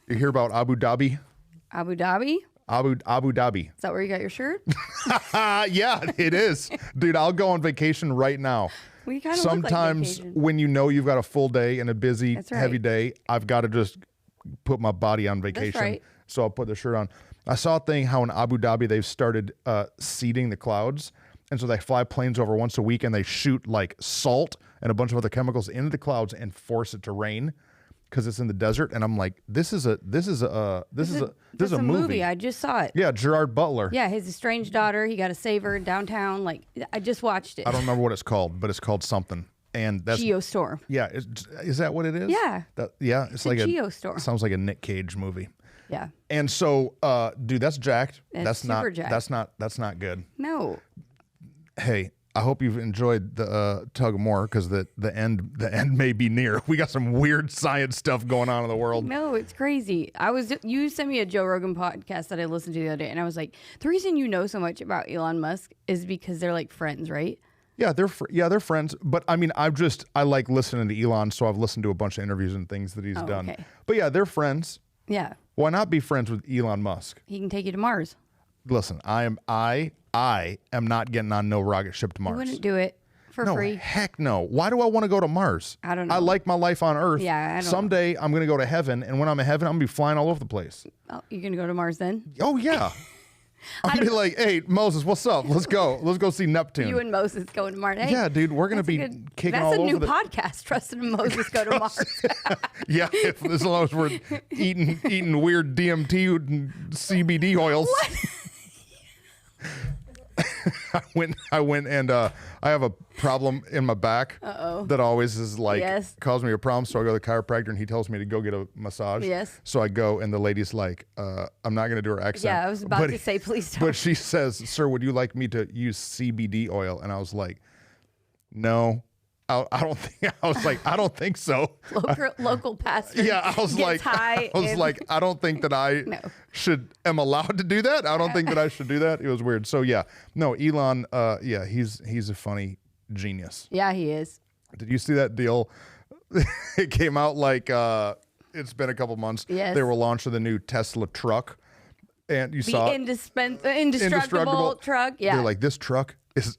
You hear about Abu Dhabi? Abu Dhabi? Abu Dhabi. Is that where you got your shirt? Yeah, it is. Dude, I'll go on vacation right now. We kind of Sometimes look like vacation. when you know you've got a full day and a busy, That's right. heavy day, I've got to just put my body on vacation. That's right. So I'll put the shirt on. I saw a thing how in Abu Dhabi they've started seeding the clouds. And so they fly planes over once a week and they shoot like salt and a bunch of other chemicals into the clouds and force it to rain because it's in the desert. And I'm like, this is a movie. I just saw it. Yeah, Gerard Butler. Yeah, his estranged daughter. He got to save her downtown. Like, I just watched it. I don't remember what it's called, but it's called something. And that's Geostorm. Yeah, is that what it is? Yeah. It's like a Geostorm. Sounds like a Nick Cage movie. Yeah. And so, dude, that's jacked. That's super jacked. That's not good. No. Hey, I hope you've enjoyed the tug more because the end may be near. We got some weird science stuff going on in the world. No, it's crazy. You sent me a Joe Rogan podcast that I listened to the other day, and I was like, the reason you know so much about Elon Musk is because they're like friends, right? Yeah, they're friends. But I mean, I like listening to Elon, so I've listened to a bunch of interviews and things that he's done. Okay. But yeah, they're friends. Yeah. Why not be friends with Elon Musk? He can take you to Mars. Listen, I am not getting on no rocket ship to Mars. You wouldn't do it for No, free. heck no. Why do I want to go to Mars? I don't know. I like my life on Earth. Yeah, I don't Someday I'm going to go to heaven, and when I'm in heaven, I'm going to be flying all over the place. Oh, you're going to go to Mars then? Oh, yeah. I'm going to be like, hey, Moses, what's up? Let's go. Let's go see Neptune. You and Moses going to Mars. Hey, yeah, dude, we're going to be kicking all over That's a new podcast, Truston and Moses Go to Mars. Yeah, as long as we're eating weird DMT and CBD oils. What? I went and I have a problem in my back that always is like causing me a problem. So I go to the chiropractor and he tells me to go get a massage. Yes. So I go and the lady's like, I'm not going to do her accent. Yeah, I was about to say, please don't. But she says, sir, would you like me to use CBD oil? And I was like, no. I don't think. I was like, I don't think so. Local pastor. Yeah, I was like, I don't think that I am allowed to do that. I don't think that I should do that. It was weird. So yeah, no, Elon. Yeah, he's a funny genius. Yeah, he is. Did you see that deal? It came out like it's been a couple months. Yes. They were launching the new Tesla truck, and you saw indestructible truck. Yeah, they're like, this truck is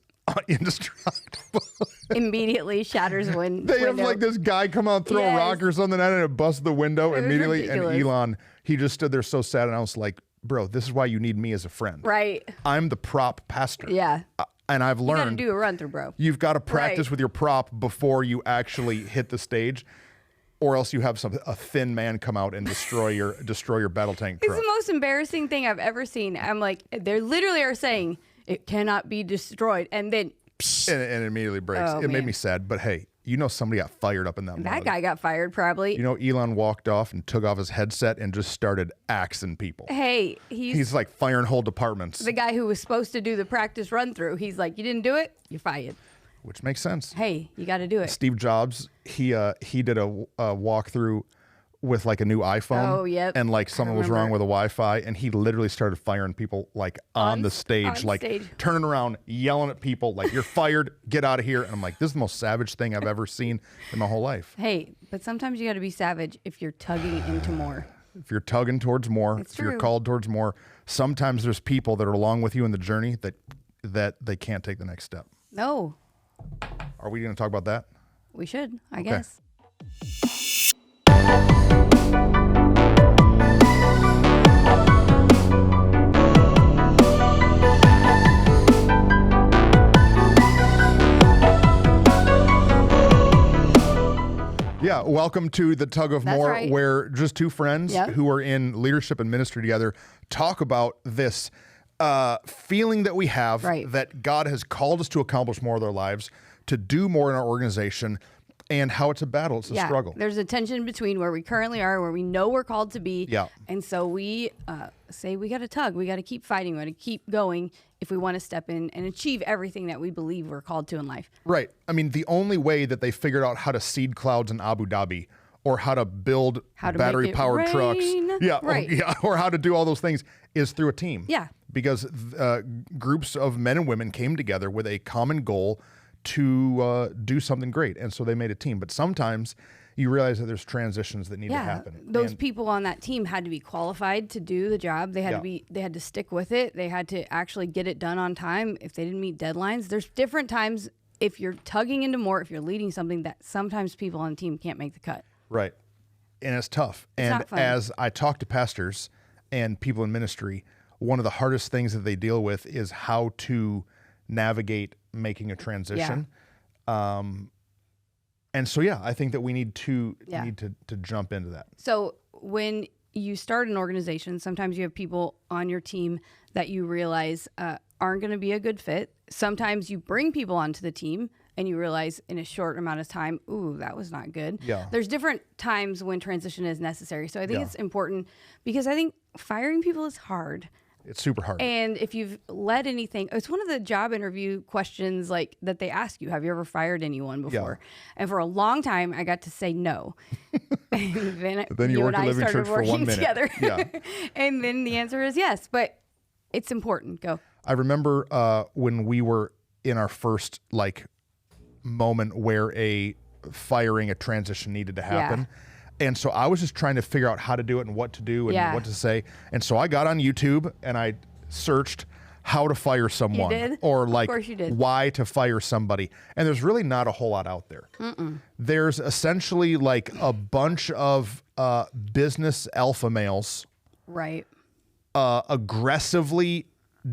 indestructible. Immediately shatters window. They have like this guy come out, throw a rock or something at it, and it busts the window immediately. And Elon, he just stood there so sad, and I was like, bro, this is why you need me as a friend. Right. I'm the prop pastor. Yeah. And I've learned you got to do a run through, bro. You've got to practice with your prop before you actually hit the stage, or else you have a thin man come out and destroy your battle tank truck. It's the most embarrassing thing I've ever seen. I'm like, they literally are saying it cannot be destroyed, and then and it immediately breaks. It made me sad, but hey, you know somebody got fired up in that moment. That guy got fired probably. You know, Elon walked off and took off his headset and just started axing people. Hey, he's like firing whole departments. The guy who was supposed to do the practice run through, he's like, you didn't do it, you're fired. Which makes sense. Hey, you got to do it. Steve Jobs, he did a walkthrough with like a new iPhone. Oh, yep. And like something was wrong with the Wi-Fi, and he literally started firing people like on the stage, turning around, yelling at people like, "You're fired, get out of here!" And I'm like, this is the most savage thing I've ever seen in my whole life. Hey, but sometimes you got to be savage if you're tugging into more. If you're tugging towards more, if you're called towards more, sometimes there's people that are along with you in the journey that they can't take the next step. No. Are we going to talk about that? We should, I guess. Yeah, welcome to the Tug of More, where just two friends who are in leadership and ministry together talk about this feeling that we have that God has called us to accomplish more of our lives, to do more in our organization, and how it's a battle, it's a struggle. There's a tension between where we currently are, where we know we're called to be. Yeah. And so we say we got to tug. We got to keep fighting. We got to keep going if we want to step in and achieve everything that we believe we're called to in life. Right. I mean, the only way that they figured out how to seed clouds in Abu Dhabi, or how to build battery-powered trucks, or how to do all those things, is through a team. Yeah. Because groups of men and women came together with a common goal to do something great, and so they made a team. But sometimes you realize that there's transitions that need to happen. Those people on that team had to be qualified to do the job. They had they had to stick with it. They had to actually get it done on time. If they didn't meet deadlines, there's different times if you're tugging into more, if you're leading something, that sometimes people on the team can't make the cut. Right. And it's tough. And as I talk to pastors and people in ministry, one of the hardest things that they deal with is how to navigate making a transition. And so, I think that we need to jump into that. So when you start an organization, sometimes you have people on your team that you realize aren't going to be a good fit. Sometimes you bring people onto the team and you realize in a short amount of time, ooh, that was not good. Yeah. There's different times when transition is necessary. So I think it's important because I think firing people is hard. It's super hard. And if you've led anything, it's one of the job interview questions like that they ask you, have you ever fired anyone before? And for a long time, I got to say no. And then you worked at Living Church for 1 minute. Together. And then the answer is yes, but it's important. Go. I remember when we were in our first moment where a transition needed to happen. And so I was just trying to figure out how to do it and what to do and what to say. And so I got on YouTube and I searched how to fire someone. You did? Or of course you did. Why to fire somebody. And there's really not a whole lot out there. There's essentially a bunch of business alpha males. Right. Aggressively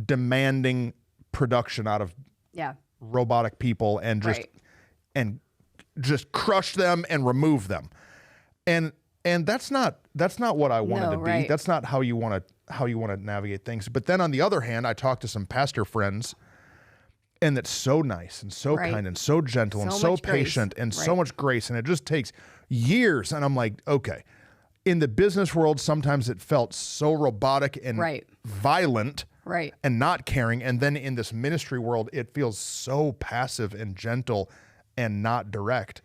demanding production out of robotic people and just crush them and remove them. And that's not what I wanted to be. Right. That's not how you want to navigate things. But then on the other hand, I talked to some pastor friends, and that's so nice and so kind and so gentle and so patient and so much grace, and it just takes years. And I'm like, okay. In the business world, sometimes it felt so robotic and violent and not caring. And then in this ministry world, it feels so passive and gentle and not direct.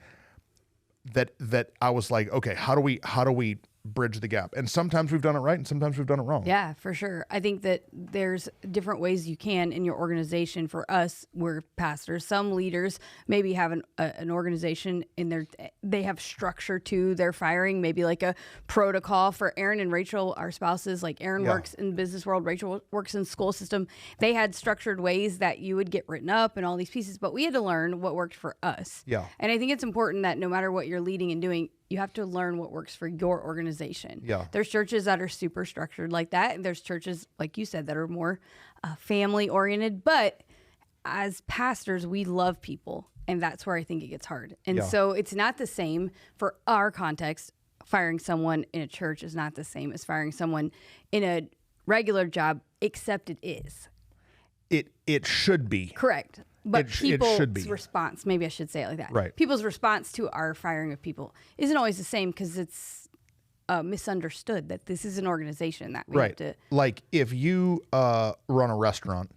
That I was like, okay, how do we bridge the gap? And sometimes we've done it right and sometimes we've done it wrong. Yeah, for sure. I think that there's different ways you can in your organization. For us, we're pastors. Some leaders maybe have an organization in they have structure to their firing, maybe like a protocol. For Aaron and Rachel, our spouses, like Aaron works in the business world, Rachel works in the school system. They had structured ways that you would get written up and all these pieces, but we had to learn what worked for us. Yeah. And I think it's important that no matter what you're leading and doing, you have to learn what works for your organization. Yeah. There's churches that are super structured like that. And there's churches, like you said, that are more family oriented. But as pastors, we love people. And that's where I think it gets hard. And so it's not the same for our context. Firing someone in a church is not the same as firing someone in a regular job, except it is. It should be. Correct. But people's response, maybe I should say it like that. Right. People's response to our firing of people isn't always the same because it's misunderstood that this is an organization that we have to. Like if you run a restaurant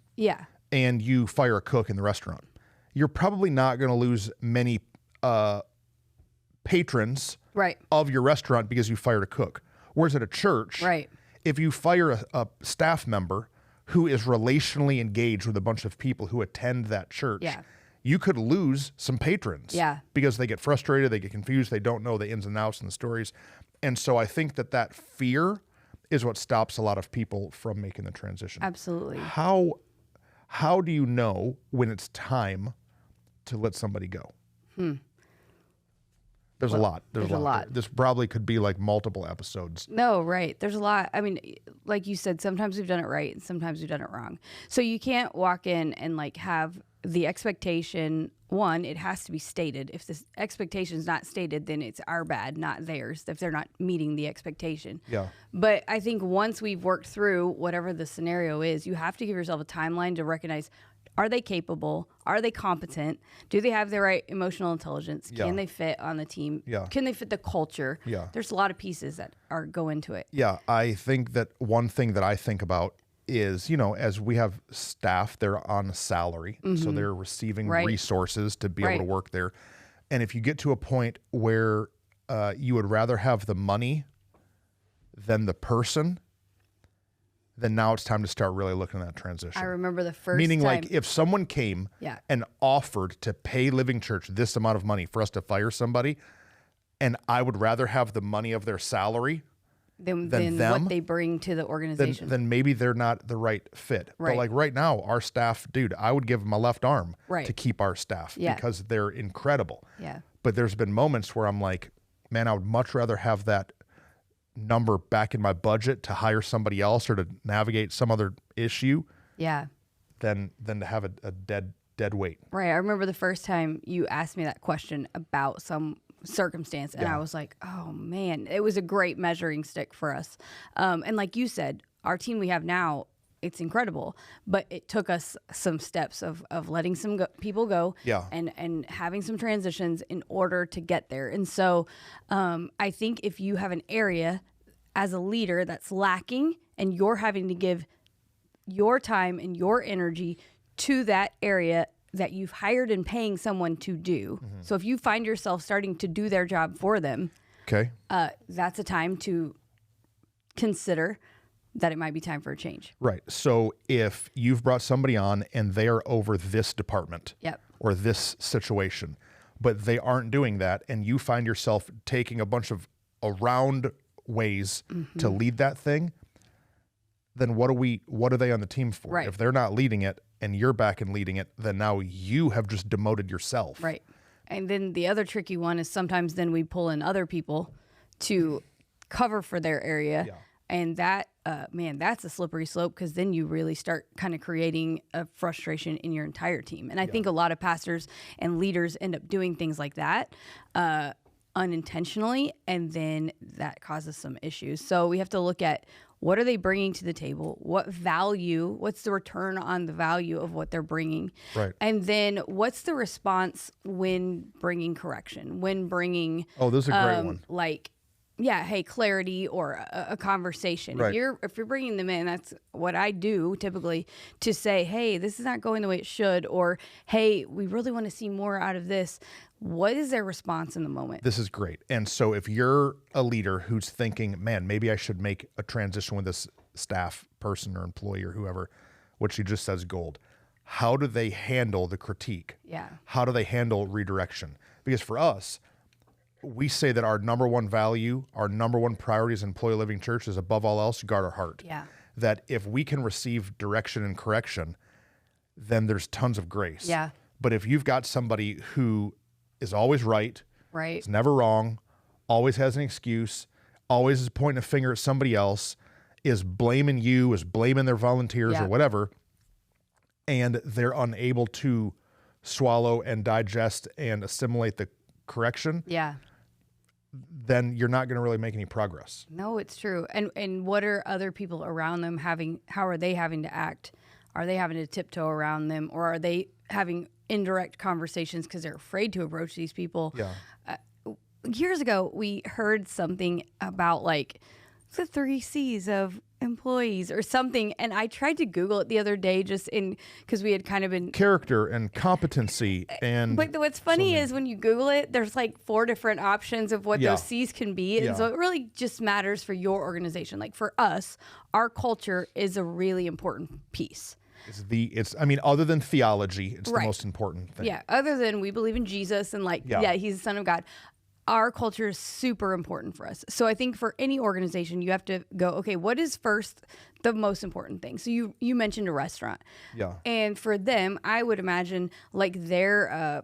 and you fire a cook in the restaurant, you're probably not going to lose many patrons of your restaurant because you fired a cook. Whereas at a church, if you fire a staff member who is relationally engaged with a bunch of people who attend that church, you could lose some patrons because they get frustrated, they get confused, they don't know the ins and outs and the stories. And so I think that fear is what stops a lot of people from making the transition. Absolutely. How do you know when it's time to let somebody go? There's a lot. There's a lot. This probably could be like multiple episodes. No, right. There's a lot. I mean, like you said, sometimes we've done it right and sometimes we've done it wrong. So you can't walk in and have the expectation. One, it has to be stated. If this expectation is not stated, then it's our bad, not theirs, if they're not meeting the expectation. Yeah. But I think once we've worked through whatever the scenario is, you have to give yourself a timeline to recognize, are they capable? Are they competent? Do they have the right emotional intelligence? Can they fit on the team? Can they fit the culture? There's a lot of pieces that go into it. Yeah, I think that one thing that I think about is, as we have staff, they're on a salary, so they're receiving resources to be able to work there. And if you get to a point where you would rather have the money than the person, then now it's time to start really looking at that transition. I remember the first Meaning time. like if someone came and offered to pay Living Church this amount of money for us to fire somebody, and I would rather have the money of their salary than them, what they bring to the organization. Then maybe they're not the right fit. Right. But like right now, our staff, dude, I would give my left arm right. to keep our staff because they're incredible. Yeah. But there's been moments where I'm like, man, I would much rather have that number back in my budget to hire somebody else or to navigate some other issue. Yeah. Than to have a dead weight. Right. I remember the first time you asked me that question about some circumstance, and I was like, oh man, it was a great measuring stick for us. And like you said, our team we have now, it's incredible, but it took us some steps of letting some people go and having some transitions in order to get there. And so I think if you have an area as a leader that's lacking and you're having to give your time and your energy to that area that you've hired and paying someone to do. Mm-hmm. So if you find yourself starting to do their job for them, that's a time to consider that it might be time for a change. Right. So if you've brought somebody on and they are over this department or this situation, but they aren't doing that, and you find yourself taking a bunch of around ways to lead that thing, then what are they on the team for? Right. If they're not leading it and you're back and leading it, then now you have just demoted yourself. Right. And then the other tricky one is sometimes then we pull in other people to cover for their area. Yeah. And that, that's a slippery slope, because then you really start kind of creating a frustration in your entire team. And I think a lot of pastors and leaders end up doing things like that unintentionally, and then that causes some issues. So we have to look at, what are they bringing to the table? What value? What's the return on the value of what they're bringing? Right. And then what's the response when bringing correction? When bringing this is a great one. Like, hey, clarity or a conversation. Right. If you're bringing them in, that's what I do typically, to say, hey, this is not going the way it should, or hey, we really want to see more out of this. What is their response in the moment? This is great. And so if you're a leader who's thinking, man, maybe I should make a transition with this staff person or employee or whoever, what she just says gold. How do they handle the critique? Yeah. How do they handle redirection? Because for us, we say that our number one value, our number one priority as Employee Living Church is, above all else, guard our heart. Yeah. That if we can receive direction and correction, then there's tons of grace. Yeah. But if you've got somebody who is always right, is never wrong, always has an excuse, always is pointing a finger at somebody else, is blaming you, is blaming their volunteers or whatever, and they're unable to swallow and digest and assimilate the correction, then you're not going to really make any progress. No, it's true. And what are other people around them how are they having to act? Are they having to tiptoe around them, or are they having indirect conversations because they're afraid to approach these people? Years ago, we heard something about like the 3 C's of employees or something, and I tried to Google it the other day because we had kind of been character and competency and. But what's funny is when you Google it, there's like 4 different options of what those C's can be, and so it really just matters for your organization. Like for us, our culture is a really important piece. Other than theology, it's the most important thing. Yeah, other than we believe in Jesus and he's the Son of God. Our culture is super important for us. So I think for any organization, you have to go, okay, what is first the most important thing? So you mentioned a restaurant. Yeah. And for them, I would imagine like their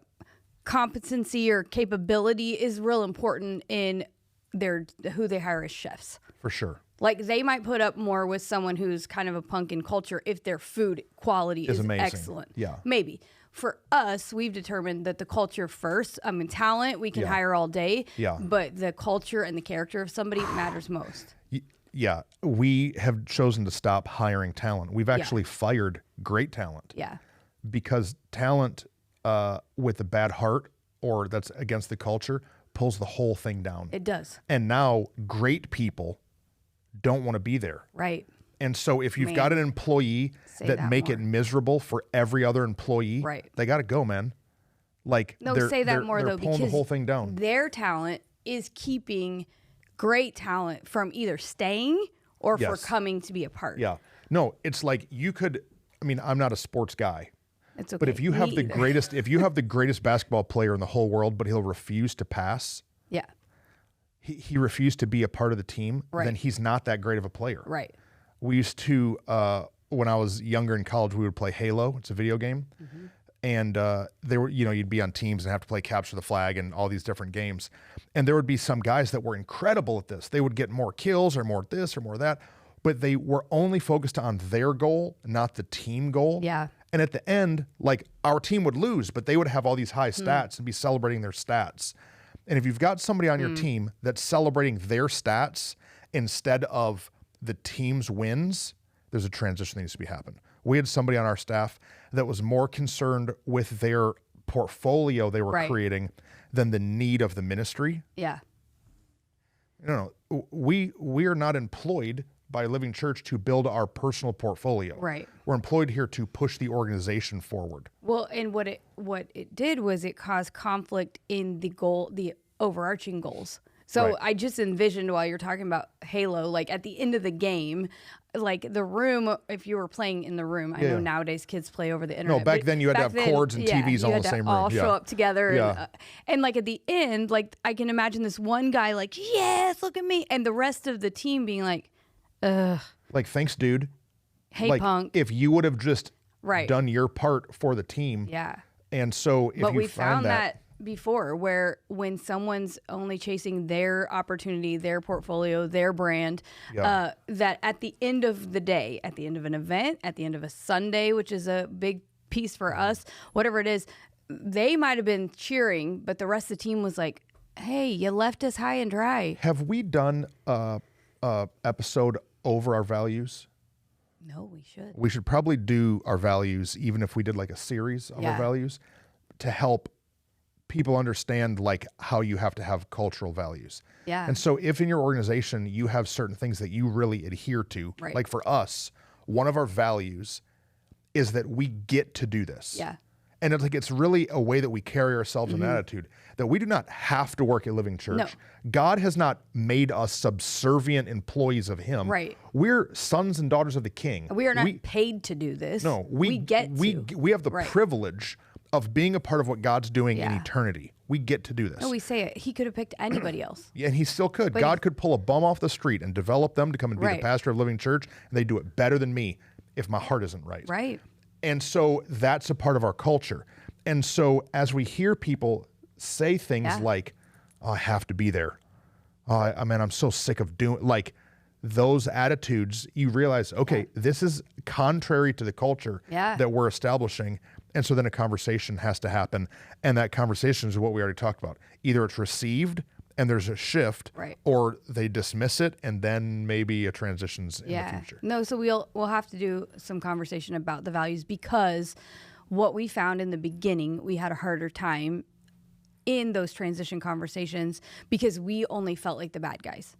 competency or capability is real important in who they hire as chefs. For sure. Like they might put up more with someone who's kind of a punk in culture if their food quality is amazing. Excellent. Yeah. Maybe. For us, we've determined that the culture first. Talent, we can hire all day. Yeah. But the culture and the character of somebody matters most. Yeah. We have chosen to stop hiring talent. We've actually fired great talent. Yeah. Because talent with a bad heart or that's against the culture pulls the whole thing down. It does. And now great people don't want to be there. Right. And so if you've got an employee that make it miserable for every other employee, they got to go, man. Like they're pulling the whole thing down. Their talent is keeping great talent from either staying or for coming to be a part. Yeah. No, it's like you could, I'm not a sports guy. It's okay. But if you have the greatest basketball player in the whole world, but he'll refuse to pass. Yeah. he refused to be a part of the team, then he's not that great of a player. Right. We used to, when I was younger in college, we would play Halo. It's a video game. Mm-hmm. And there were, you'd be on teams and have to play capture the flag and all these different games. And there would be some guys that were incredible at this. They would get more kills or more this or more that, but they were only focused on their goal, not the team goal. Yeah. And at the end, like, our team would lose, but they would have all these high stats and be celebrating their stats. And if you've got somebody on your team that's celebrating their stats instead of the team's wins, there's a transition that needs to be happen. We had somebody on our staff that was more concerned with their portfolio they were creating than the need of the ministry. Yeah. No, we are not employed by Living Church to build our personal portfolio. Right. We're employed here to push the organization forward. Well, and what it did was it caused conflict in the overarching goals. So I just envisioned while you're talking about Halo, like at the end of the game, like the room, if you were playing in the room, I know nowadays kids play over the internet. No, back then you had to have cords and TVs all in the same room. All show up together. And like at the end, like I can imagine this one guy like, yes, look at me. And the rest of the team being like, ugh. Like, thanks, dude. Hey, like, punk. If you would have just done your part for the team. Yeah. And so if but you we found that before, where when someone's only chasing their opportunity, their portfolio, their brand, that at the end of the day, at the end of an event, at the end of a Sunday, which is a big piece for us, whatever it is, they might have been cheering, but the rest of the team was like, hey, you left us high and dry. Have we done a episode over our values? No, we should. We should probably do our values, even if we did like a series of our values, to help people understand like how you have to have cultural values. Yeah. And so if in your organization you have certain things that you really adhere to, like for us, one of our values is that we get to do this. Yeah. And it's like, it's really a way that we carry ourselves in attitude, that we do not have to work at Living Church. No. God has not made us subservient employees of him. Right. We're sons and daughters of the King. We are not paid to do this. No, we get to. We have the privilege of being a part of what God's doing in eternity. We get to do this. No, we say it. He could have picked anybody else. Yeah, and he still could. But God could pull a bum off the street and develop them to come and be the pastor of Living Church, and they do it better than me if my heart isn't right. Right. And so that's a part of our culture. And so as we hear people say things like, oh, I have to be there. Oh, I'm so sick of doing, like, those attitudes, you realize, okay, this is contrary to the culture that we're establishing. And so then a conversation has to happen. And that conversation is what we already talked about. Either it's received and there's a shift, or they dismiss it and then maybe a transition's in the future. No, so we'll have to do some conversation about the values, because what we found in the beginning, we had a harder time in those transition conversations because we only felt like the bad guys.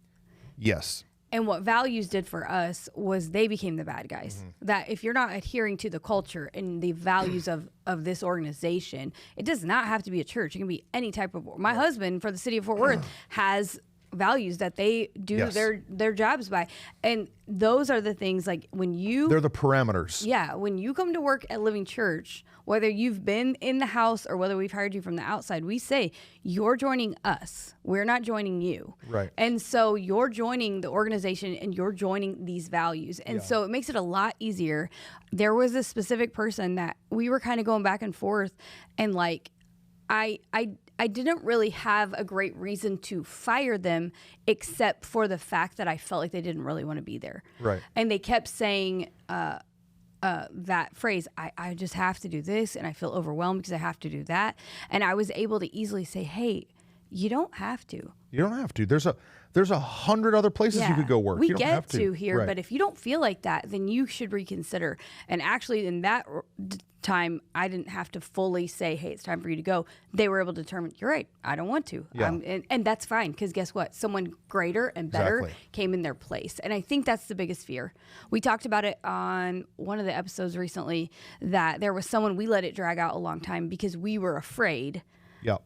Yes. And what values did for us was they became the bad guys. Mm-hmm. That if you're not adhering to the culture and the values of this organization, it does not have to be a church. It can be any type of. My husband for the city of Fort Worth has values that they do their jobs by, and those are the things like they're the parameters. Yeah, when you come to work at Living Church, whether you've been in the house or whether we've hired you from the outside, we say you're joining us. We're not joining you. Right. And so you're joining the organization and you're joining these values. And so it makes it a lot easier. There was a specific person that we were kind of going back and forth, and like I didn't really have a great reason to fire them, except for the fact that I felt like they didn't really want to be there. Right. And they kept saying that phrase, I just have to do this, and I feel overwhelmed because I have to do that. And I was able to easily say, hey, you don't have to. You don't have to. There's 100 other places you could go work. You don't have to here, but if you don't feel like that, then you should reconsider. And actually, in that time, I didn't have to fully say, hey, it's time for you to go. They were able to determine, you're right, I don't want to. Yeah. And that's fine, because guess what? Someone greater and better came in their place. And I think that's the biggest fear. We talked about it on one of the episodes recently, that there was someone, we let it drag out a long time because we were afraid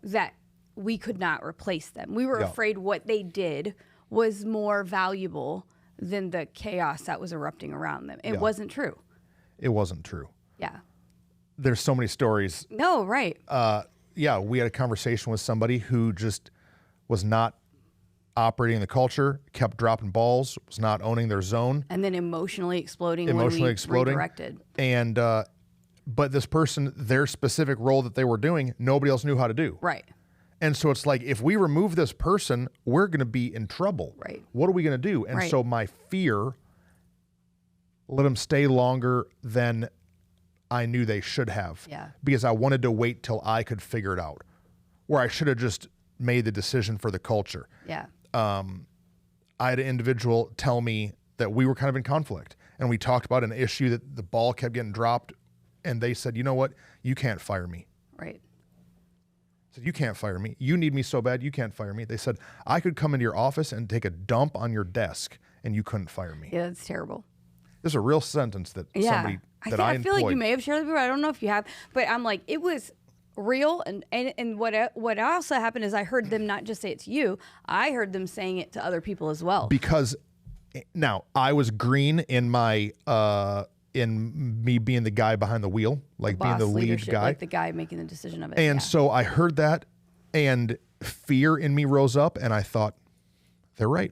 that we could not replace them. We were afraid what they did was more valuable than the chaos that was erupting around them. It wasn't true. It wasn't true. Yeah. There's so many stories. No, right. We had a conversation with somebody who just was not operating the culture, kept dropping balls, was not owning their zone. And then emotionally exploding when we redirected. And, but this person, their specific role that they were doing, nobody else knew how to do. Right. And so it's like, if we remove this person, we're going to be in trouble. Right. What are we going to do? And so my fear let them stay longer than I knew they should have. Yeah. Because I wanted to wait till I could figure it out, where I should have just made the decision for the culture. Yeah. I had an individual tell me that we were kind of in conflict, and we talked about an issue that the ball kept getting dropped, and they said, you know what? You can't fire me. Right. I said, you can't fire me. You need me so bad, you can't fire me. They said, I could come into your office and take a dump on your desk, and you couldn't fire me. Yeah, that's terrible. This is a real sentence that somebody that I feel like you may have shared it before. I don't know if you have, but I'm like, it was real. And what also happened is I heard them not just say it to you, I heard them saying it to other people as well. Because now I was green in my in me being the guy behind the wheel, like being the lead guy, like the guy making the decision of it. And so I heard that, and fear in me rose up, and I thought, they're right.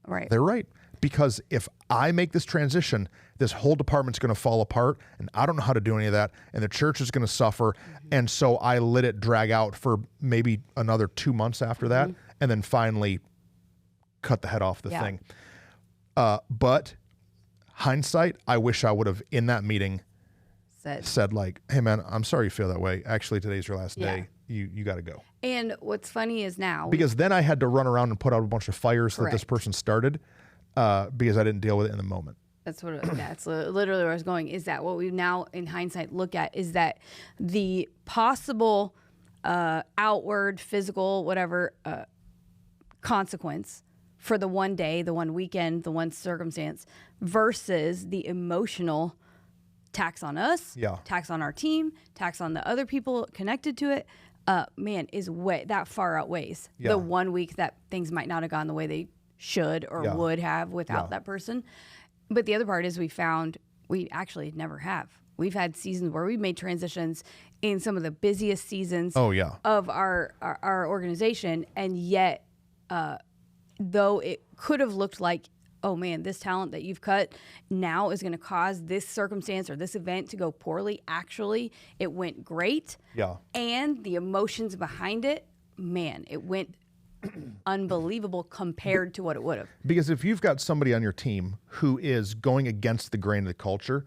Right. They're right. Because if I make this transition, this whole department's going to fall apart, and I don't know how to do any of that, and the church is going to suffer. Mm-hmm. And so I let it drag out for maybe another 2 months after that, and then finally cut the head off the thing. But hindsight, I wish I would have, in that meeting, said like, hey man, I'm sorry you feel that way. Actually, today's your last day. You got to go. And what's funny is now, because then I had to run around and put out a bunch of fires that this person started, because I didn't deal with it in the moment. That's literally where I was going. Is that what we now in hindsight look at, is that the possible outward, physical, whatever consequence for the one day, the one weekend, the one circumstance, versus the emotional tax on us, tax on our team, tax on the other people connected to it, man, is way that far outweighs the 1 week that things might not have gone the way they should or would have without that person. But the other part is we actually never have. We've had seasons where we've made transitions in some of the busiest seasons of our organization, and yet though it could have looked like, oh man, this talent that you've cut now is going to cause this circumstance or this event to go poorly. Actually, it went great. Yeah. And the emotions behind it, man, it went unbelievable compared to what it would have. Because if you've got somebody on your team who is going against the grain of the culture,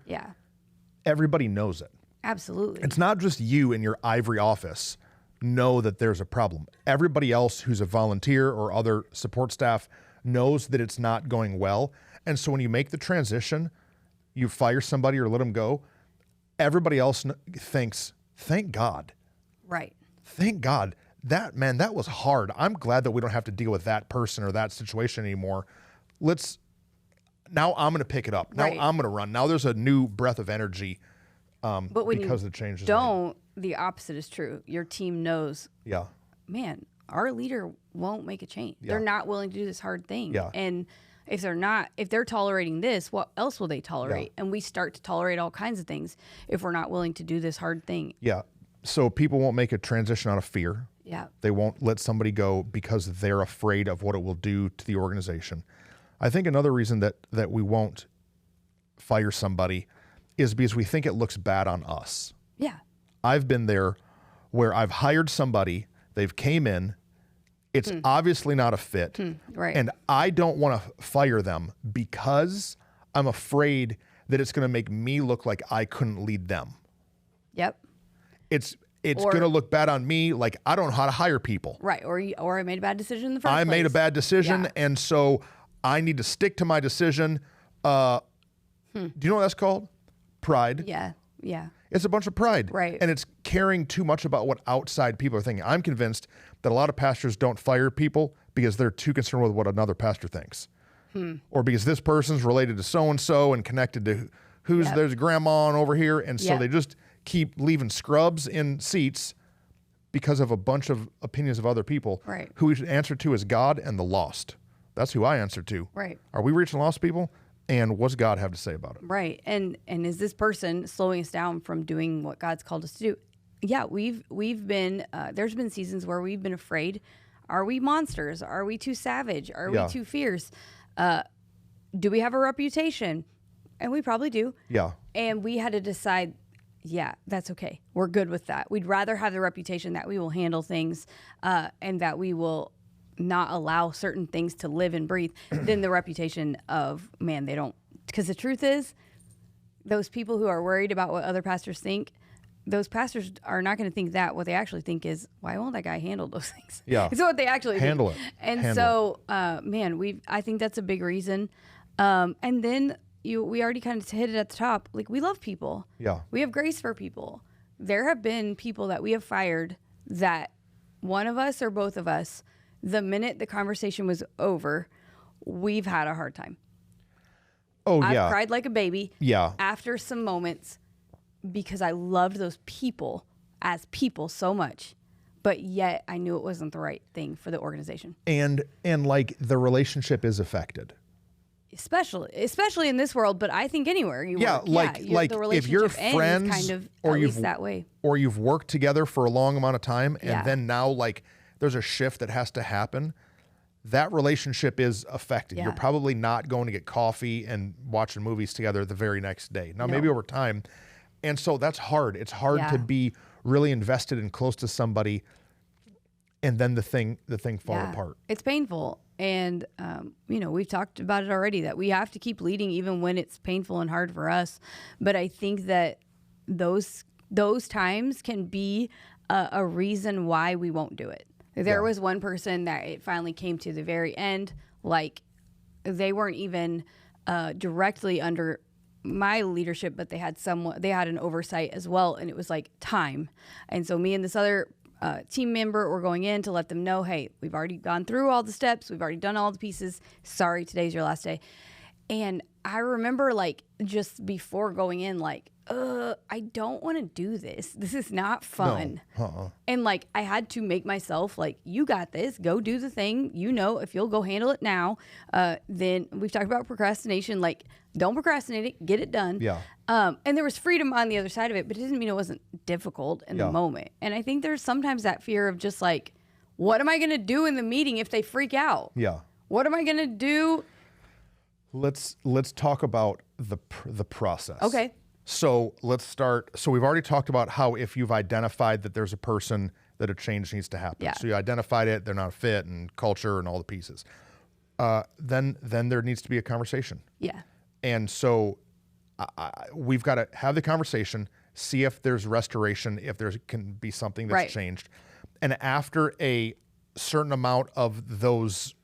everybody knows it. Absolutely. It's not just you in your ivory office know that there's a problem. Everybody else who's a volunteer or other support staff knows that it's not going well. And so when you make the transition, you fire somebody or let them go, everybody else thinks, thank God. Right. Thank God. That was hard. I'm glad that we don't have to deal with that person or that situation anymore. Now I'm going to pick it up. Now I'm going to run. Now there's a new breath of energy but when because the changes. The opposite is true. Your team knows, man, our leader won't make a change. They're not willing to do this hard thing. And if they're tolerating this, what else will they tolerate? And we start to tolerate all kinds of things if we're not willing to do this hard thing. Yeah. So people won't make a transition out of fear. Yeah. They won't let somebody go because they're afraid of what it will do to the organization. I think another reason that we won't fire somebody is because we think it looks bad on us. Yeah. I've been there where I've hired somebody, they've came in, it's obviously not a fit, and I don't want to fire them because I'm afraid that it's going to make me look like I couldn't lead them. Yep. It's going to look bad on me, like I don't know how to hire people. Right, or I made a bad decision in the first place. I made a bad decision, and so I need to stick to my decision. Do you know what that's called? Pride. Yeah. It's a bunch of pride. Right. And it's caring too much about what outside people are thinking. I'm convinced that a lot of pastors don't fire people because they're too concerned with what another pastor thinks. Or because this person's related to so-and-so and connected to there's grandma over here. And so they just keep leaving scrubs in seats because of a bunch of opinions of other people. Right. Who we should answer to is God and the lost. That's who I answer to. Right. Are we reaching lost people? And what's God have to say about it? Right. And is this person slowing us down from doing what God's called us to do? Yeah, we've been, there's been seasons where we've been afraid. Are we monsters? Are we too savage? Are we too fierce? Do we have a reputation? And we probably do. Yeah. And we had to decide, yeah, that's okay. We're good with that. We'd rather have the reputation that we will handle things and that we will not allow certain things to live and breathe than the reputation of, man, they don't. Because the truth is, those people who are worried about what other pastors think, those pastors are not going to think that. What they actually think is, why won't that guy handle those things? Yeah. It's what they actually handle think. it. And handle so, man, I think that's a big reason. And then we already kind of hit it at the top. Like, we love people. Yeah. We have grace for people. There have been people that we have fired that one of us or both of us, the minute the conversation was over, we've had a hard time. Oh, I've cried like a baby. Yeah. After some moments, because I loved those people as people so much, but yet I knew it wasn't the right thing for the organization. And like, the relationship is affected. Especially in this world, but I think anywhere you work. Like the if you're friends kind of or at least that way, or you've worked together for a long amount of time, and then now like there's a shift that has to happen, that relationship is affected. You're probably not going to get coffee and watching movies together the very next day. Now, maybe over time. And so that's hard. It's hard to be really invested and close to somebody and then the thing fall apart. It's painful. And, we've talked about it already, that we have to keep leading even when it's painful and hard for us. But I think that those times can be a reason why we won't do it. There was one person that it finally came to the very end, like they weren't even directly under my leadership, but they had an oversight as well. And it was like time. And so me and this other team member were going in to let them know, hey, we've already gone through all the steps. We've already done all the pieces. Sorry, today's your last day. And I remember like just before going in, like, I don't want to do this. This is not fun. No. And like, I had to make myself like, you got this, go do the thing. If you'll go handle it now, then we've talked about procrastination. Like, don't procrastinate it, get it done. Yeah. And there was freedom on the other side of it, but it doesn't mean it wasn't difficult in the moment. And I think there's sometimes that fear of just like, what am I going to do in the meeting if they freak out? Yeah. What am I going to do? Let's talk about the process. Okay. So let's start. So we've already talked about how if you've identified that there's a person that a change needs to happen. Yeah. So you identified it, they're not a fit, and culture and all the pieces. Then there needs to be a conversation. Yeah. And so we've got to have the conversation, see if there's restoration, if there can be something that's changed. And after a certain amount of those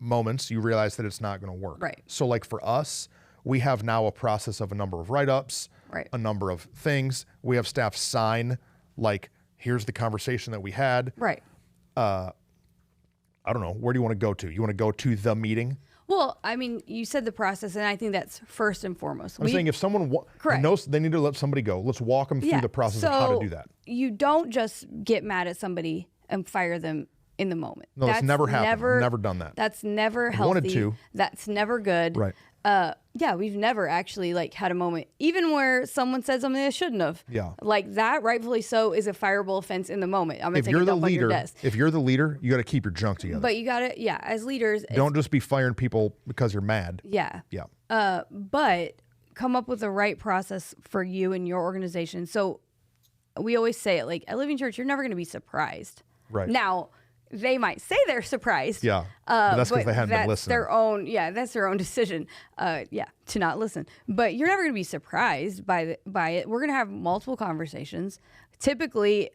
moments, you realize that it's not going to work. Right. So like for us, we have now a process of a number of write-ups, a number of things. We have staff sign, like, here's the conversation that we had. Right. I don't know. Where do you want to go to? You want to go to the meeting? Well, I mean, you said the process, and I think that's first and foremost. I'm saying if someone knows they need to let somebody go, let's walk them through the process of how to do that. You don't just get mad at somebody and fire them in the moment. No, that's never happened. I've never done that. That's never healthy. Wanted to. That's never good. Right. We've never actually like had a moment, even where someone said something they shouldn't have. Yeah. Like that, rightfully so, is a fireable offense in the moment. I'm gonna take a dump on your desk. If you're the leader, you got to keep your junk together. But you got to, as leaders, don't just be firing people because you're mad. Yeah. Yeah. But come up with the right process for you and your organization. So we always say it, like at Living Church, you're never going to be surprised. Right. Now, they might say they're surprised. Yeah. But that's because they haven't been listening. That's their own decision. To not listen. But you're never going to be surprised by it. We're going to have multiple conversations. Typically,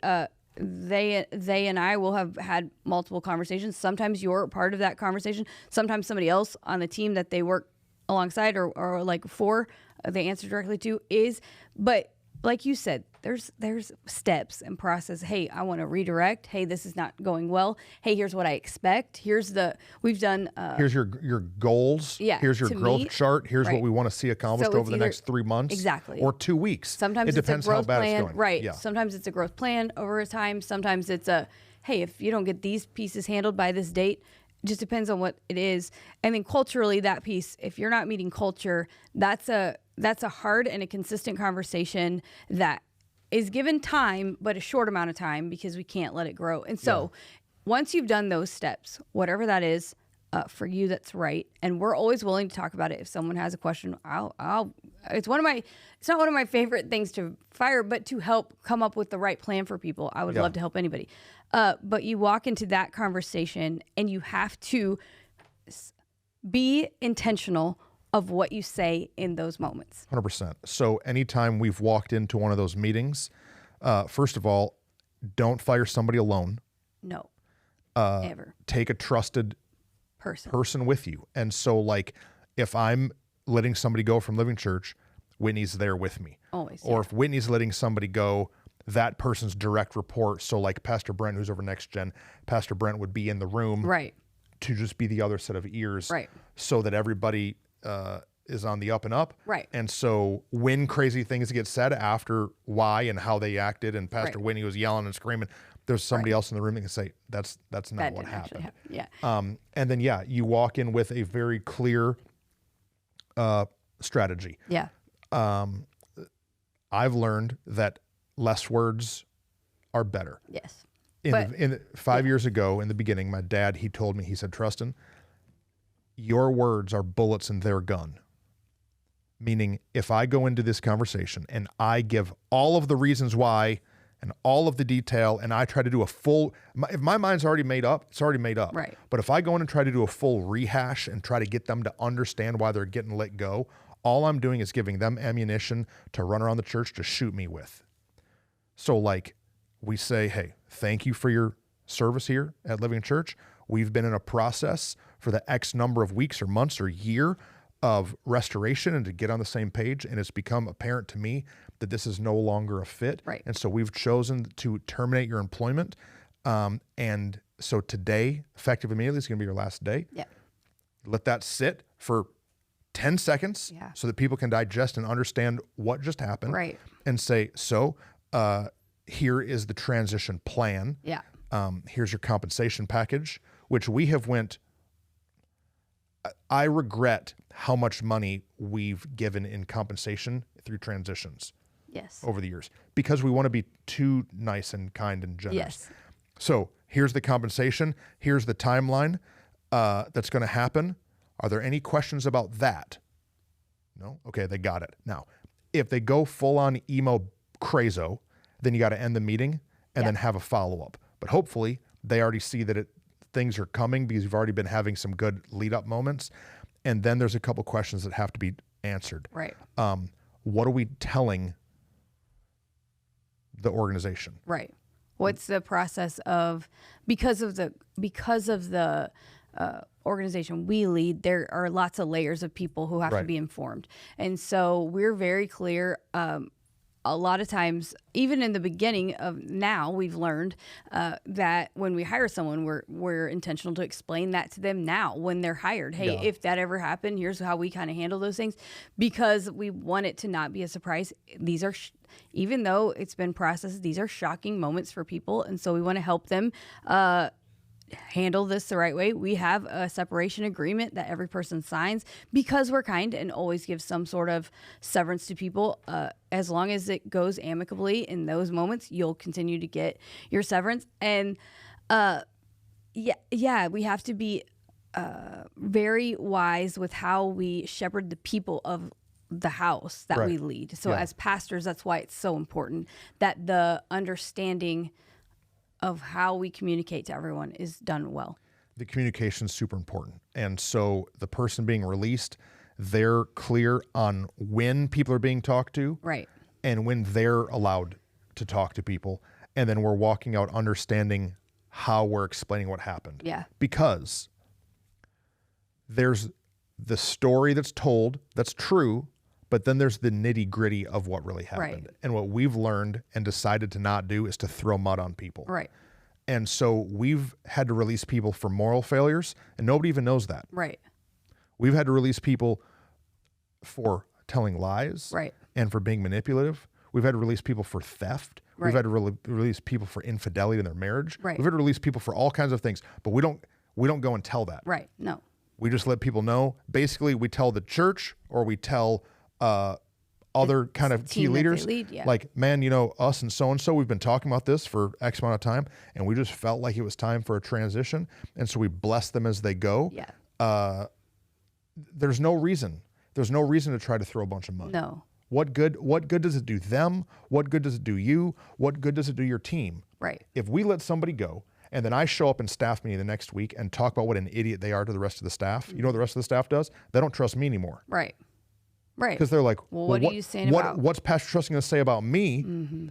they and I will have had multiple conversations. Sometimes you're part of that conversation. Sometimes somebody else on the team that they work alongside or like for, they answer directly to is. But like you said, there's steps and process. Hey, I want to redirect. Hey, this is not going well. Hey, here's what I expect. Here's your goals. Yeah. Here's your growth chart. Here's what we want to see accomplished over the next 3 months. Exactly. Or 2 weeks. Sometimes it depends it's a growth how bad plan. It's going. Right. Yeah. Sometimes it's a growth plan over time. Sometimes it's hey, if you don't get these pieces handled by this date, it just depends on what it is. And then culturally, that piece, if you're not meeting culture, that's a hard and a consistent conversation that is given time, but a short amount of time because we can't let it grow. And so once you've done those steps, whatever that is, for you, that's right. And we're always willing to talk about it. If someone has a question, it's not one of my favorite things to fire, but to help come up with the right plan for people. I would love to help anybody. But you walk into that conversation and you have to be intentional of what you say in those moments. 100%. So anytime we've walked into one of those meetings, first of all, don't fire somebody alone. No, ever. Take a trusted person with you. And so like if I'm letting somebody go from Living Church, Whitney's there with me. Always. Or if Whitney's letting somebody go, that person's direct report. So like Pastor Brent, who's over Next Gen, Pastor Brent would be in the room to just be the other set of ears so that everybody is on the up and up. Right. And so when crazy things get said after why and how they acted and Pastor Whitney was yelling and screaming, there's somebody else in the room that can say, that's not what happened. Yeah. And then, you walk in with a very clear strategy. Yeah. I've learned that less words are better. Yes. In 5 years ago, in the beginning, my dad, he told me, he said, Truston, your words are bullets in their gun. Meaning, if I go into this conversation and I give all of the reasons why and all of the detail, and I try to do if my mind's already made up, it's already made up. Right. But if I go in and try to do a full rehash and try to get them to understand why they're getting let go, all I'm doing is giving them ammunition to run around the church to shoot me with. So like we say, hey, thank you for your service here at Living Church. We've been in a process for the X number of weeks or months or year of restoration and to get on the same page. And it's become apparent to me that this is no longer a fit. Right. And so we've chosen to terminate your employment. And so today, effective immediately, is going to be your last day. Yeah. Let that sit for 10 seconds so that people can digest and understand what just happened. Right. And say, so here is the transition plan. Yeah. Here's your compensation package, which we have I regret how much money we've given in compensation through transitions. Yes. Over the years, because we want to be too nice and kind and generous. Yes. So here's the compensation. Here's the timeline that's going to happen. Are there any questions about that? No? Okay, they got it. Now, if they go full on emo crazo, then you got to end the meeting and then have a follow-up. But hopefully they already see that things are coming because you've already been having some good lead-up moments. And then there's a couple questions that have to be answered. Right. What are we telling the organization? Right. What's the process of, because of the organization we lead, there are lots of layers of people who have to be informed. And so we're very clear. A lot of times, even in the beginning of now, we've learned that when we hire someone, we're intentional to explain that to them now when they're hired. Hey, if that ever happened, here's how we kind of handle those things, because we want it to not be a surprise. These are, even though it's been processed, these are shocking moments for people. And so we want to help them handle this the right way. We have a separation agreement that every person signs because we're kind and always give some sort of severance to people. As long as it goes amicably in those moments, you'll continue to get your severance. And we have to be very wise with how we shepherd the people of the house that we lead. So as pastors, that's why it's so important that the understanding of how we communicate to everyone is done well. The communication is super important. And so the person being released, they're clear on when people are being talked to. Right. And when they're allowed to talk to people. And then we're walking out understanding how we're explaining what happened. Yeah. Because there's the story that's told, that's true, but then there's the nitty-gritty of what really happened. Right. And what we've learned and decided to not do is to throw mud on people. Right. And so we've had to release people for moral failures, and nobody even knows that. Right. We've had to release people for telling lies. Right. And for being manipulative. We've had to release people for theft. Right. We've had to release people for infidelity in their marriage. Right. We've had to release people for all kinds of things, but we don't go and tell that. Right. No. We just let people know. Basically, we tell the church or we tell other kind of key leaders. Lead, Like, man, us and so, we've been talking about this for X amount of time, and we just felt like it was time for a transition. And so we bless them as they go. Yeah. There's no reason to try to throw a bunch of money. No. What good does it do them? What good does it do you? What good does it do your team? Right. If we let somebody go, and then I show up in staff meeting the next week and talk about what an idiot they are to the rest of the staff, you know what the rest of the staff does? They don't trust me anymore. Right. Right. Because they're like, well, what are you saying about? What's Pastor Truston going to say about me? Mm-hmm.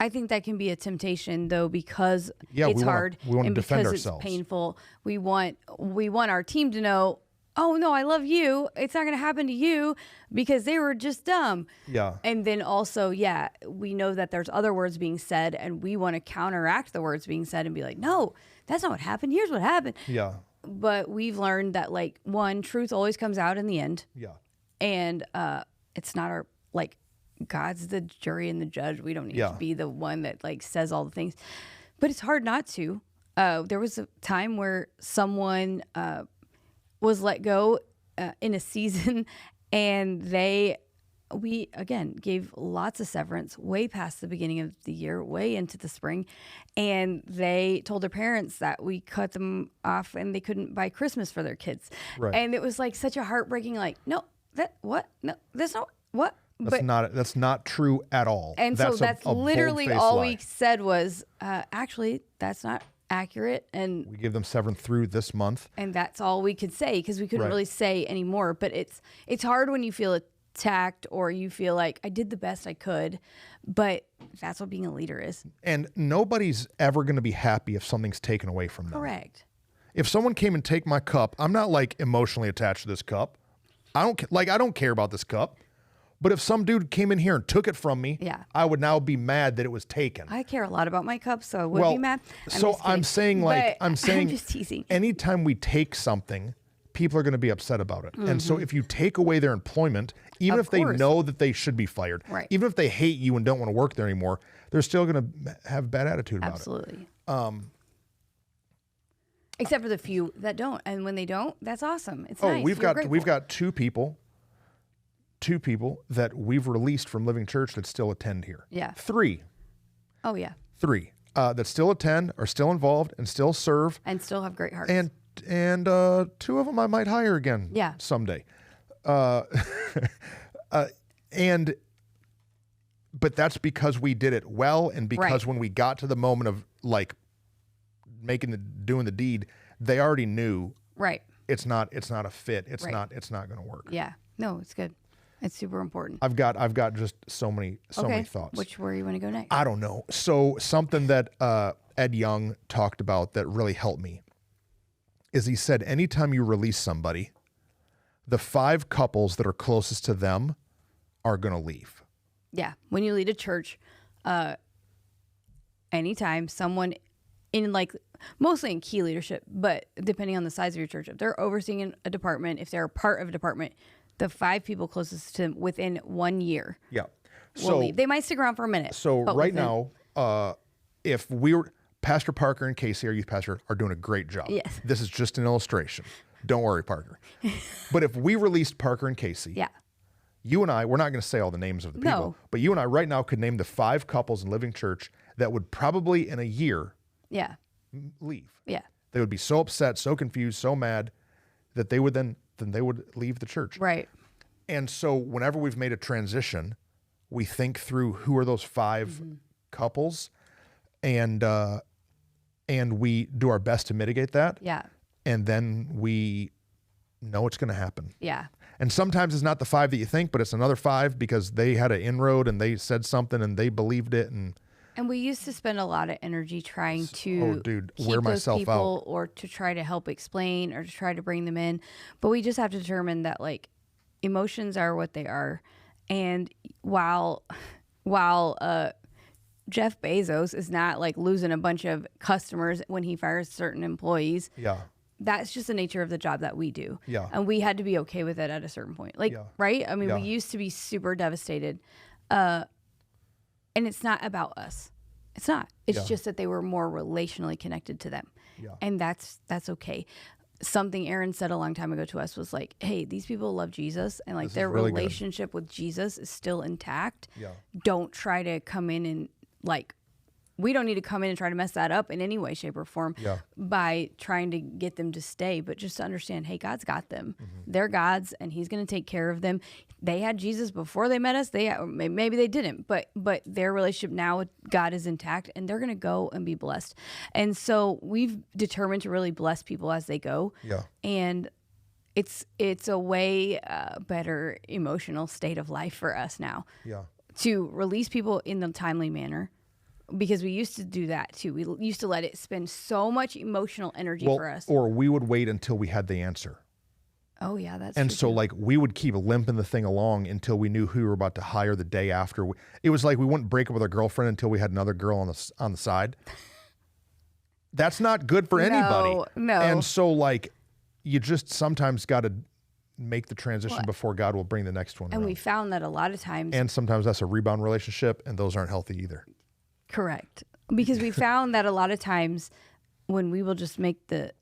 I think that can be a temptation, though, because it's hard we want to and defend because ourselves. It's painful. We want our team to know, oh, no, I love you. It's not going to happen to you because they were just dumb. Yeah. And then also, we know that there's other words being said, and we want to counteract the words being said and be like, no, that's not what happened. Here's what happened. Yeah. But we've learned that, like, one, truth always comes out in the end. Yeah. And it's not our, like, God's the jury and the judge. We don't need to be the one that, like, says all the things. But it's hard not to. There was a time where someone was let go in a season, and we again gave lots of severance way past the beginning of the year, way into the spring, and they told their parents that we cut them off and they couldn't buy Christmas for their kids. Right. And it was like such a heartbreaking, like, no, that's not what. That's not true at all. And that's so that's literally all we said was, actually, that's not accurate, and we give them severance through this month, and that's all we could say because we couldn't really say anymore. But it's hard when you feel attacked or you feel like I did the best I could, but that's what being a leader is. And nobody's ever going to be happy if something's taken away from them. Correct. If someone came and take my cup, I'm not like emotionally attached to this cup. I don't care about this cup. But if some dude came in here and took it from me, I would now be mad that it was taken. I care a lot about my cup, so I would be mad. I'm saying I'm just teasing. Anytime we take something, people are going to be upset about it. Mm-hmm. And so if you take away their employment, even if they know that they should be fired, even if they hate you and don't want to work there anymore, they're still going to have a bad attitude about it. Absolutely. Except for the few that don't. And when they don't, that's awesome. It's nice. We've got two people that we've released from Living Church that still attend here. Yeah. 3. Oh, yeah. 3 that still attend, are still involved, and still serve. And still have great hearts. And 2 of them I might hire again someday. But that's because we did it well, and because when we got to the moment of, like, doing the deed, they already knew it's not a fit. It's not going to work. Yeah. No, it's good. It's super important. I've got just so many thoughts. Where you want to go next? I don't know. So something that Ed Young talked about that really helped me is he said, anytime you release somebody, the 5 couples that are closest to them are going to leave. Yeah. When you lead a church, anytime someone in, like, mostly in key leadership, but depending on the size of your church, if they're overseeing a department, if they're a part of a department, the 5 people closest to them within 1 year will leave. They might stick around for a minute. So right now, if we were, Pastor Parker and Casey, our youth pastor, are doing a great job. Yes. This is just an illustration. Don't worry, Parker. But if we released Parker and Casey, you and I, we're not going to say all the names of the people, but you and I right now could name the 5 couples in Living Church that would probably in a year leave. Yeah. They would be so upset, so confused, so mad that they would then they would leave the church. Right. And so whenever we've made a transition, we think through who are those 5 couples, and we do our best to mitigate that. Yeah. And then we know it's going to happen. Yeah. And sometimes it's not the 5 that you think, but it's another 5 because they had an inroad and they said something and they believed it. And we used to spend a lot of energy trying to wear myself out, or to try to help explain or to try to bring them in. But we just have to determine that, like, emotions are what they are. And while Jeff Bezos is not, like, losing a bunch of customers when he fires certain employees, that's just the nature of the job that we do. Yeah. And we had to be okay with it at a certain point. Like, right? I mean, we used to be super devastated. And it's not about us. It's not. It's just that they were more relationally connected to them. Yeah. And that's okay. something Aaron said a long time ago to us was like, hey, these people love Jesus and like their really relationship with Jesus is still intact. Yeah. Don't try to come in and like, we don't need to come in and try to mess that up in any way, shape, or form by trying to get them to stay, but just to understand, hey, God's got them. They're God's, and He's going to take care of them. They had Jesus before they met us. Maybe they didn't, but their relationship now with God is intact, and they're going to go and be blessed. And so we've determined to really bless people as they go. Yeah. And it's a way better emotional state of life for us now. Yeah. To release people in the timely manner. Because we used to do that too. We used to let it spend so much emotional energy for us. Or we would wait until we had the answer. Oh yeah, that's and true so too. like we would keep limping the thing along until we knew who we were about to hire the day after. It was like we wouldn't break up with our girlfriend until we had another girl on the side. That's not good for anybody. No. And so like you just sometimes got to make the transition before God will bring the next one. And around. we found that a lot of times. And sometimes that's a rebound relationship, and those aren't healthy either. Correct. Because we found that a lot of times when we will just make the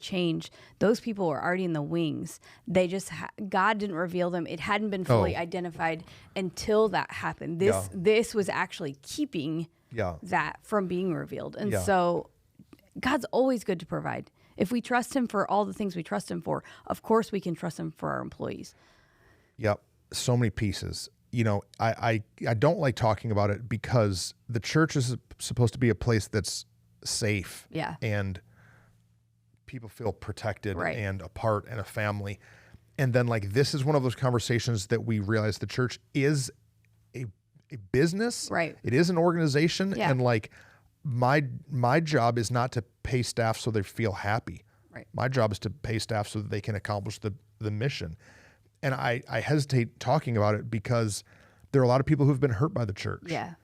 change, those people were already in the wings. They just God didn't reveal them. It hadn't been fully identified until that happened. This was actually keeping that from being revealed. And so God's always good to provide. If we trust Him for all the things we trust Him for, of course we can trust Him for our employees. Yep. So many pieces. You know, I don't like talking about it because the church is supposed to be a place that's safe. Yeah. And people feel protected Right. and a part and a family. And then like this is one of those conversations that we realize the church is a business. Right. It is an organization. Yeah. And like my job is not to pay staff so they feel happy. Right. My job is to pay staff so that they can accomplish the mission. And I hesitate talking about it because there are a lot of people who've been hurt by the church. Yeah.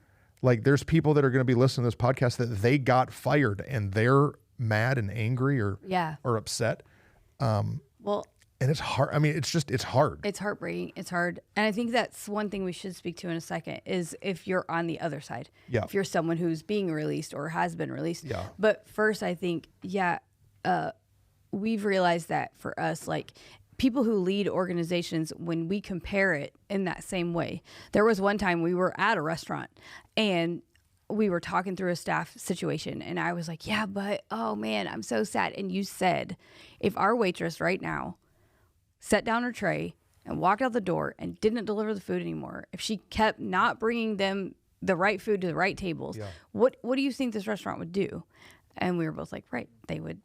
Like there's people that are going to be listening to this podcast that they got fired and they're mad and angry or upset. Well, and it's hard. I mean, it's hard. It's heartbreaking. It's hard. And I think that's one thing we should speak to in a second is if you're on the other side. Yeah. If you're someone who's being released or has been released. Yeah. But first, I think, we've realized that for us, like people who lead organizations, when we compare it in that same way, there was one time we were at a restaurant and we were talking through a staff situation and I was like, yeah, but oh man, I'm so sad. And you said, if our waitress right now set down her tray and walked out the door and didn't deliver the food anymore, if she kept not bringing them the right food to the right tables, what do you think this restaurant would do? And we were both like, right, they would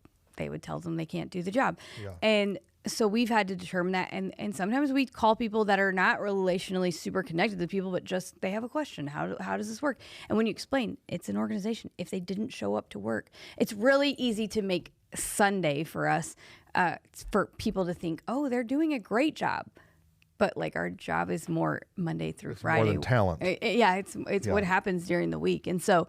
tell them they can't do the job. Yeah. And so we've had to determine that. And sometimes we call people that are not relationally super connected to people, but just they have a question. How does this work? And when you explain, it's an organization. If they didn't show up to work, it's really easy to make Sunday for us, for people to think, oh, they're doing a great job. But like our job is more Monday through Friday. More than talent. It's what happens during the week. And so,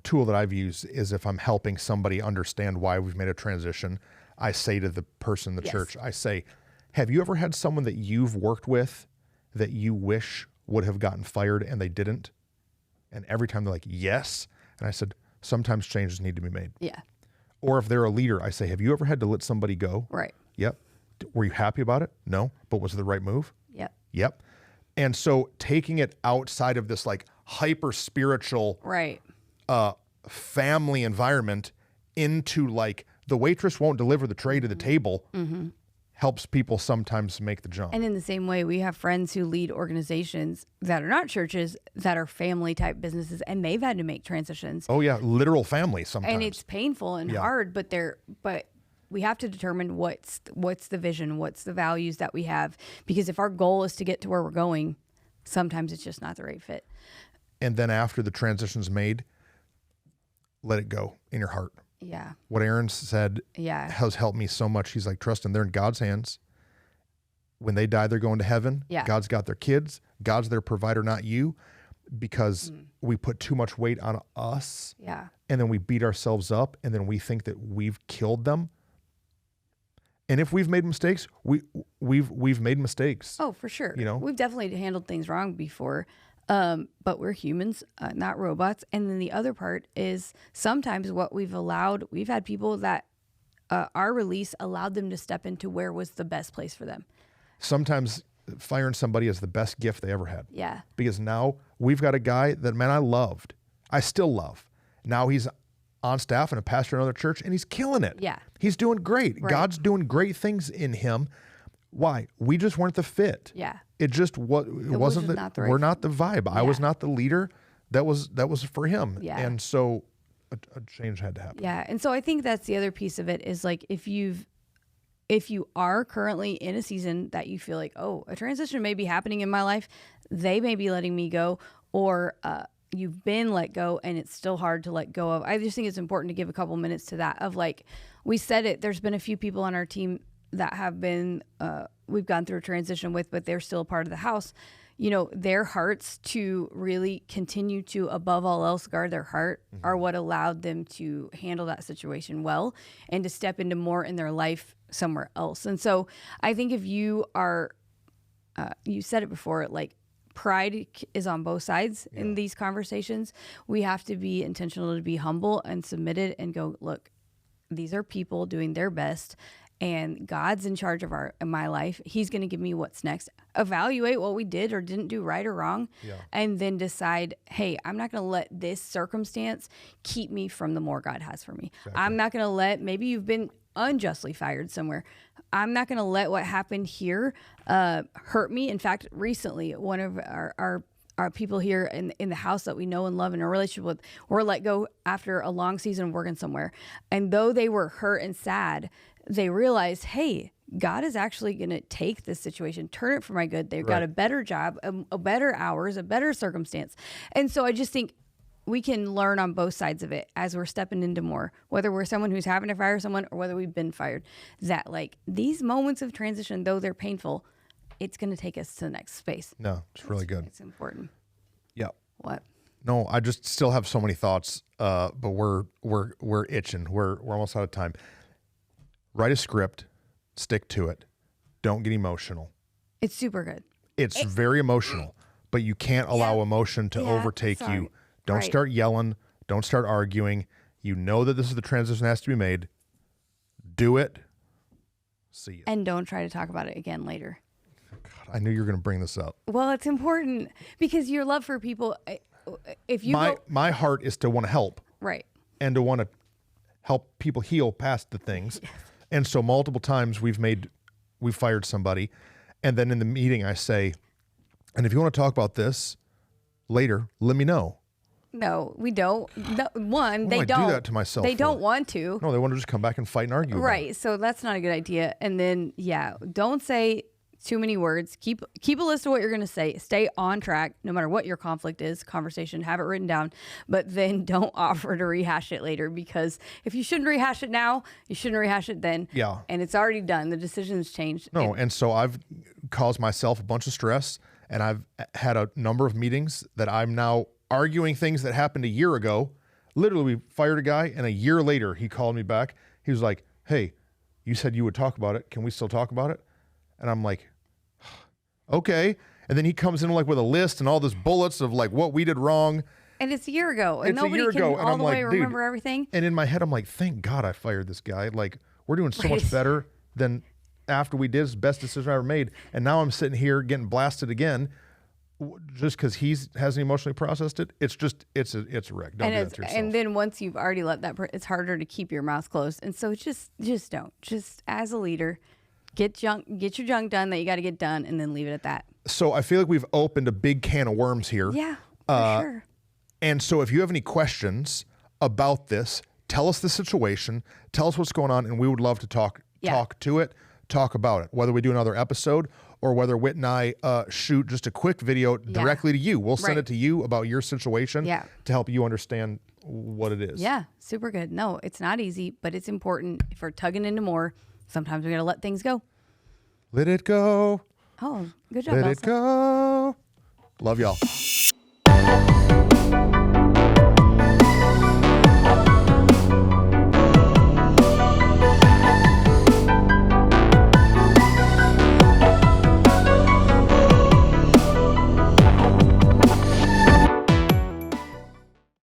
tool that I've used is if I'm helping somebody understand why we've made a transition, I say to the person in the church, I say, have you ever had someone that you've worked with that you wish would have gotten fired and they didn't? And every time they're like, yes. And I said, sometimes changes need to be made. Yeah. Or if they're a leader, I say, have you ever had to let somebody go? Right. Yep. Were you happy about it? No. But was it the right move? Yep. Yep. And so taking it outside of this like hyper spiritual family environment into like the waitress won't deliver the tray to the table helps people sometimes make the jump. And in the same way, we have friends who lead organizations that are not churches, that are family type businesses, and they've had to make transitions. Oh yeah, literal family sometimes. And it's painful and hard, but we have to determine what's the vision, what's the values that we have, because if our goal is to get to where we're going, sometimes it's just not the right fit. And then after the transition's made, let it go in your heart. Yeah. What Aaron said has helped me so much. He's like, Truston, they're in God's hands. When they die, they're going to heaven. Yeah. God's got their kids. God's their provider, not you, because we put too much weight on us. Yeah. And then we beat ourselves up, and then we think that we've killed them. And if we've made mistakes, we've made mistakes. Oh, for sure. You know, we've definitely handled things wrong before. But we're humans, not robots. And then the other part is sometimes what we've allowed, we've had people that our release allowed them to step into where was the best place for them. Sometimes firing somebody is the best gift they ever had. Yeah. Because now we've got a guy that, man, I loved. I still love. Now he's on staff and a pastor in another church, and he's killing it. Yeah. He's doing great. Right. God's doing great things in him. Why? We just weren't the fit. Yeah. It just wasn't we're not the vibe. Yeah. I was not the leader that was for him. Yeah. And so a change had to happen. Yeah. And so I think that's the other piece of it is like if you are currently in a season that you feel like, oh, a transition may be happening in my life, they may be letting me go, or you've been let go and it's still hard to let go of. I just think it's important to give a couple minutes to that of like, we said it, there's been a few people on our team that have been, we've gone through a transition with, but they're still a part of the house. You know, their hearts to really continue to, above all else, guard their heart are what allowed them to handle that situation well and to step into more in their life somewhere else. And so I think if you are, you said it before, like pride is on both sides in these conversations. We have to be intentional to be humble and submitted and go, look, these are people doing their best. And God's in charge of my life. He's going to give me what's next. Evaluate what we did or didn't do right or wrong, and then decide, hey, I'm not going to let this circumstance keep me from the more God has for me. Exactly. I'm not going to let, maybe you've been unjustly fired somewhere. I'm not going to let what happened here hurt me. In fact, recently, one of our people here in the house that we know and love and are in a relationship with were let go after a long season of working somewhere. And though they were hurt and sad, they realized, hey, God is actually going to take this situation, turn it for my good. They've got a better job, a better hours, a better circumstance. And so I just think we can learn on both sides of it as we're stepping into more, whether we're someone who's having to fire someone or whether we've been fired, that like these moments of transition, though they're painful, it's going to take us to the next space. No, it's really good. It's important. Yeah. What? No, I just still have so many thoughts, but we're itching. We're almost out of time. Write a script, stick to it. Don't get emotional. It's super good. It's very emotional, but you can't allow emotion to overtake you. Don't start yelling. Don't start arguing. You know that this is the transition that has to be made. Do it. See you. And don't try to talk about it again later. God, I knew you were going to bring this up. Well, it's important because your love for people, if you my heart is to want to help. Right. And to want to help people heal past the things. Yes. And so multiple times we've fired somebody. And then in the meeting I say, and if you want to talk about this later, let me know. No, we don't. No, they don't do that to myself. They don't want to. No, they want to just come back and fight and argue. Right. So that's not a good idea. And then, don't say too many words. Keep a list of what you're going to say. Stay on track, no matter what your conflict is, conversation, have it written down, but then don't offer to rehash it later, because if you shouldn't rehash it now, you shouldn't rehash it then. Yeah. And it's already done. The decision's changed. No. And so I've caused myself a bunch of stress, and I've had a number of meetings that I'm now arguing things that happened a year ago. Literally, we fired a guy, and a year later, he called me back. He was like, hey, you said you would talk about it. Can we still talk about it? And I'm like, okay. And then he comes in like with a list and all this bullets of like what we did wrong. And it's a year ago. And nobody can all the way remember everything. And in my head, I'm like, thank God I fired this guy. Like, we're doing so much better than after we did. It's the best decision I ever made. And now I'm sitting here getting blasted again just because he hasn't emotionally processed it. It's a wreck. Don't do that to yourself. And then once you've already let that, it's harder to keep your mouth closed. And so just don't. Just as a leader, get your junk done that you got to get done, and then leave it at that. So I feel like we've opened a big can of worms here. Yeah, for sure. And so if you have any questions about this, tell us the situation, tell us what's going on, and we would love to talk about it, whether we do another episode or whether Whit and I shoot just a quick video directly to you. We'll send it to you about your situation to help you understand what it is. Yeah, super good. No, it's not easy, but it's important. If we're tugging into more, sometimes we got to let things go. Let it go. Oh, good job, Let Elsa. it go. Love y'all.